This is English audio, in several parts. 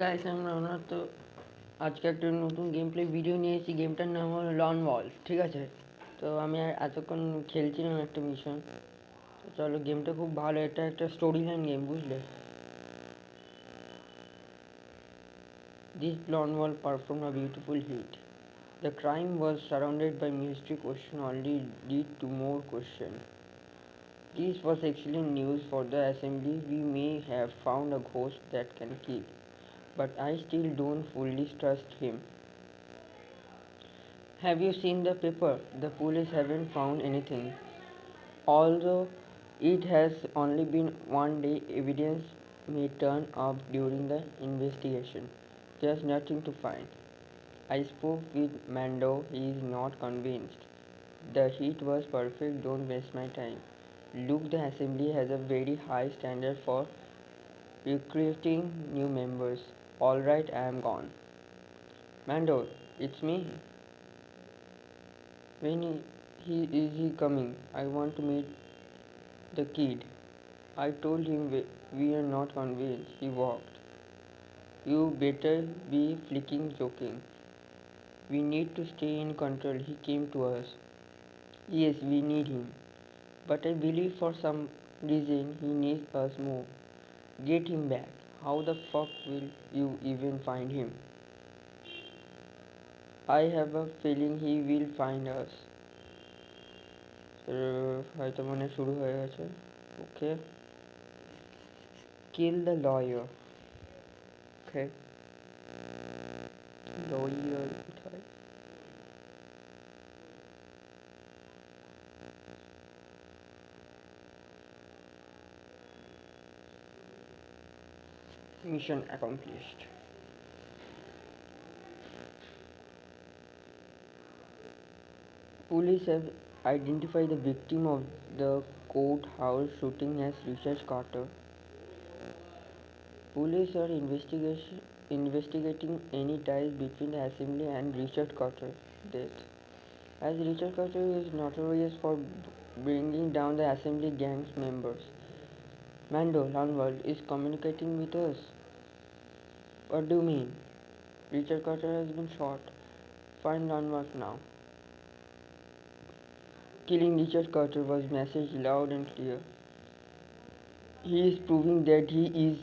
Guys আমরা তো আজকে একটা নতুন গেম প্লে ভিডিও নিয়ে এসেছি। গেমটার নাম হলো লন ওয়ালফ, ঠিক আছে? তো আমি এতক্ষণ খেলছিলাম একটা মিশন। তো চলো, গেমটা খুব ভালো, এটা একটা স্টোরি লাইন গেম, বুঝলে? This lone wolf performed a beautiful hit. The crime was surrounded by mystery question only lead to more question. This was excellent news for the assembly. We may have found a ghost that can kill, but I still don't fully trust him. Have you seen the paper? The police haven't found anything. Although it has only been one day, evidence may turn up during the investigation. There's nothing to find. I spoke with Mando. He is not convinced. The heat was perfect. Don't waste my time. Look, the assembly has a very high standard for recruiting new members. Alright, I am gone. Mando, it's me. When is he coming? I want to meet the kid. I told him we are not convinced. He walked. You better be flicking joking. We need to stay in control. He came to us. Yes, we need him. But I believe for some reason he needs us more. Get him back. How the fuck will you even find him? I have a feeling he will find us. হয়তো মনে শুরু হয়ে গেছে। Okay. Kill the lawyer. Okay. Lawyer কোথায়? Mission accomplished. Police have identified the victim of the courthouse shooting as Richard Carter. Police are investigating any ties between the assembly and Richard Carter's death. As Richard Carter is notorious for bringing down the assembly gang's members, Mando Landwald is communicating with us. What do you mean? Richard Carter has been shot. Find Landwald now. Killing Richard Carter was messaged loud and clear. He is proving that he is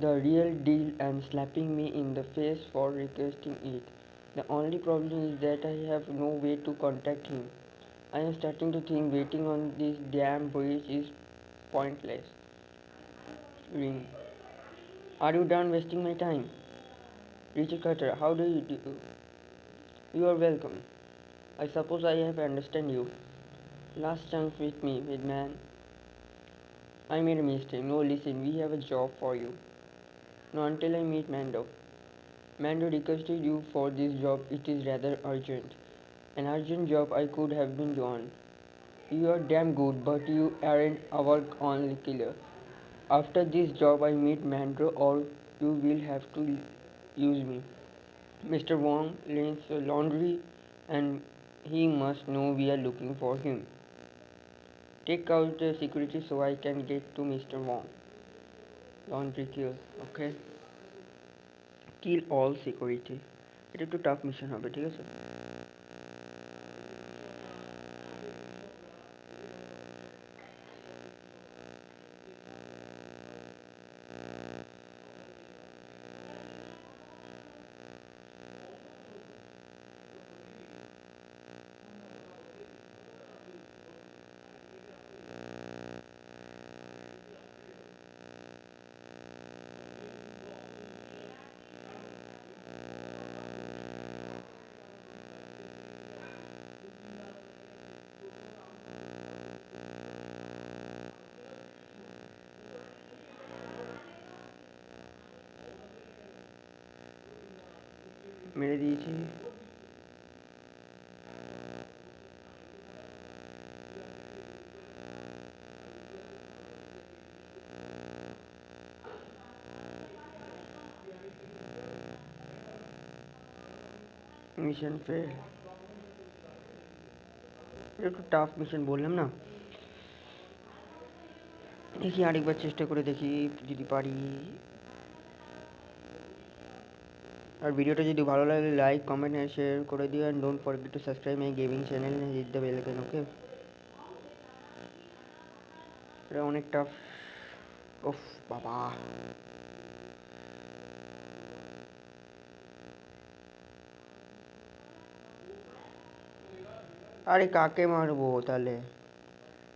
the real deal and slapping me in the face for requesting it. The only problem is that I have no way to contact him. I am starting to think waiting on this damn bridge is pointless. Ring. Are you done wasting my time? Richard Carter, how do you do? You are welcome. I suppose I have understand you. Last chance with me, big man. I made a mistake. No, listen, we have a job for you. No, until I meet Mando. Mando requested you for this job. It is rather urgent. An urgent job I could have been done. You are damn good, but you aren't our only killer. After this job, I meet Mando, or you will have to use me. Mr. Wong lanes laundry, and he must know we are looking for him. Take out the security so I can get to Mr. Wong. Laundry kill, okay? Kill all security. এটা একটু tough mission হবে, ঠিক আছে? মেরে দিয়েছি। Mission fail. একটু tough mission বললাম না, দেখি আরেকবার চেষ্টা করে দেখি যদি পারি। আর ভিডিওটা যদি ভালো লাগে লাইক কমেন্ট আর শেয়ার করে দিও and don't forget to subscribe my gaming channel and hit the bell icon okay. এটা অনেক টাফ। ওফ বাবা, আরে কাকে মারবো তাহলে?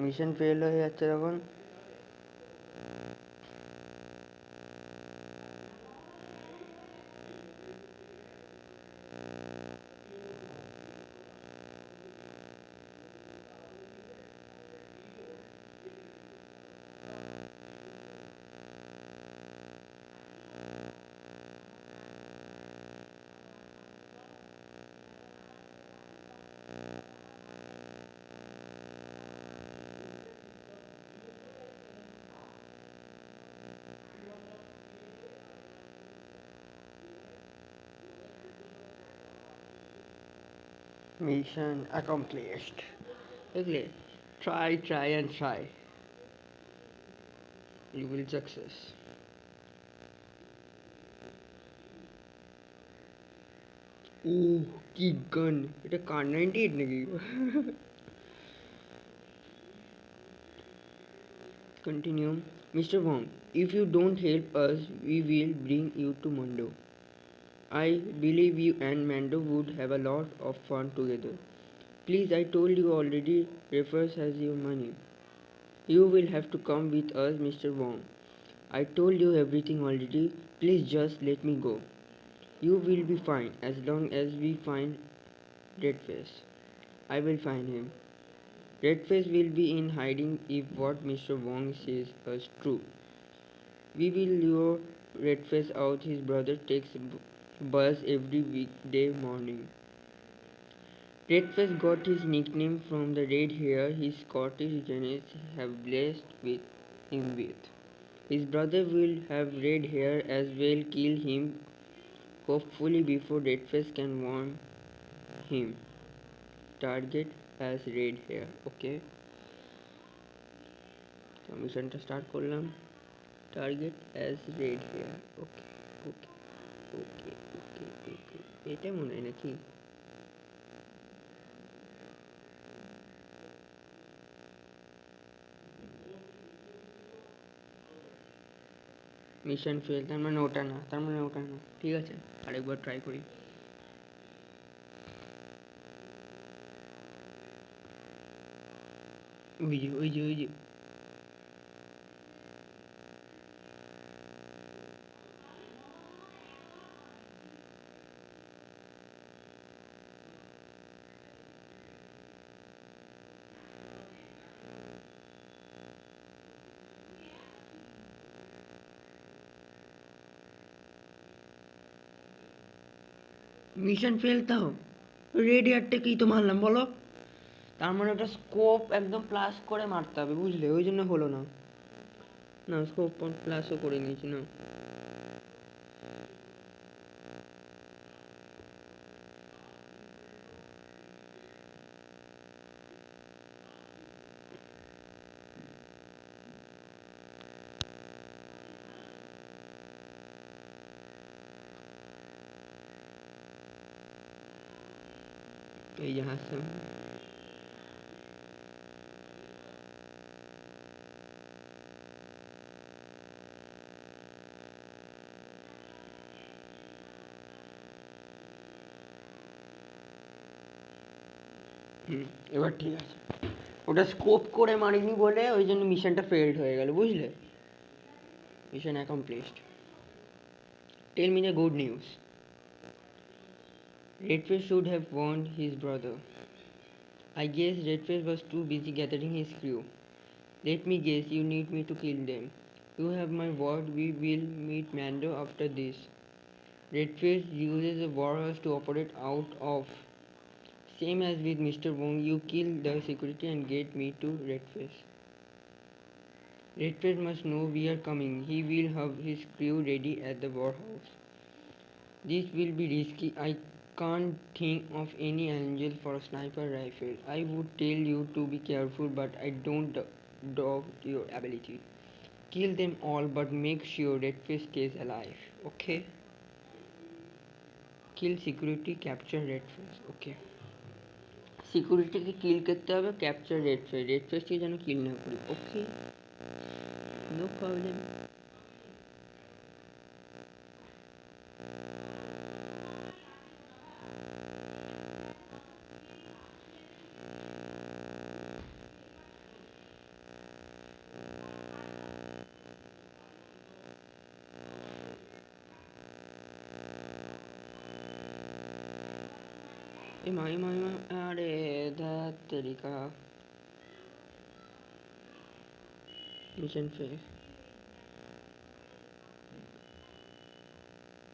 মিশন ফেল হয়ে যাচ্ছে তখন। Mission accomplished. দেখলে, try and try, you will success. ও কি গান! এটা কার 98 নাকি? Continue. Mr. Wong, if you don't help us, we will bring you to Mondo. I believe you and Mando would have a lot of fun together. Please, I told you already, Refers has your money. You will have to come with us, Mr. Wong. I told you everything already. Please just let me go. You will be fine as long as we find Redface. I will find him. Redface will be in hiding if what Mr. Wong says is true. We will lure Redface out. His brother takes bus every weekday morning. Redface got his nickname from the red hair his Scottish genes have blessed him with. His brother will have red hair as well. Kill him, hopefully before Redface can warn him. Target has red hair. Okay. So মিশনটা start করলাম। Target as red hair. Okay okay okay okay okay, এটা মনে হয় নাকি? Mission fail, তার মানে ওটা না, তার মানে ওটা না। ঠিক আছে, আরেকবার ট্রাই করি। ওই যে ওই যে ওই যে মিশন ফেল তাও রেড এয়ারটাকেই তো মারলাম বলো। তার মানে ওটা স্কোপ একদম প্লাস করে মারতে হবে, বুঝলে? ওই জন্য হলো না। না, স্কোপ প্লাসও করে নিয়েছি না। এই যে হাসছে। এবার ঠিক আছে। ওটা স্কোপ করে মারিনি বলে ওই জন্য মিশনটা ফেলড হয়ে গেল, বুঝলে? Mission accomplished. Tell me the good news. Redface should have warned his brother. I guess Redface was too busy gathering his crew. Let me guess, you need me to kill them. You have my word, we will meet Mando after this. Redface uses a warhorse to operate out of. Same as with Mr. Wong, you kill the security and get me to Redface. Redface must know we are coming. He will have his crew ready at the warehouse. This will be risky. I can't think of any angel for a sniper rifle. I would tell you to be careful, but I don't doubt your ability. Kill them all, but make sure Redface stays alive. Okay? Kill security capture red face. ওকে, সিকিউরিটিকে কিল করতে হবে, capture red ফেসকে যেন কিল না করি। ওকে, no problem. এমা এমা এমা, আরে ধ্যাত তেরিকা, mission fail.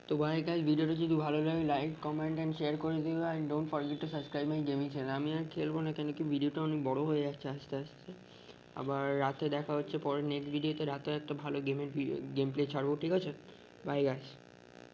তো ভাই guys, ভিডিওটা যদি ভালো লাগে লাইক কমেন্ট অ্যান্ড শেয়ার করে দিও, and don't forget to subscribe my gaming channel. আমি আর খেলবো না, কেন কি ভিডিওটা অনেক বড় হয়ে যাচ্ছে আস্তে আস্তে। আবার রাতে দেখা হচ্ছে পরে নেক্সট ভিডিওতে, রাতে একটা ভালো গেমের গেম প্লে ছাড়বো, ঠিক আছে? Bye guys.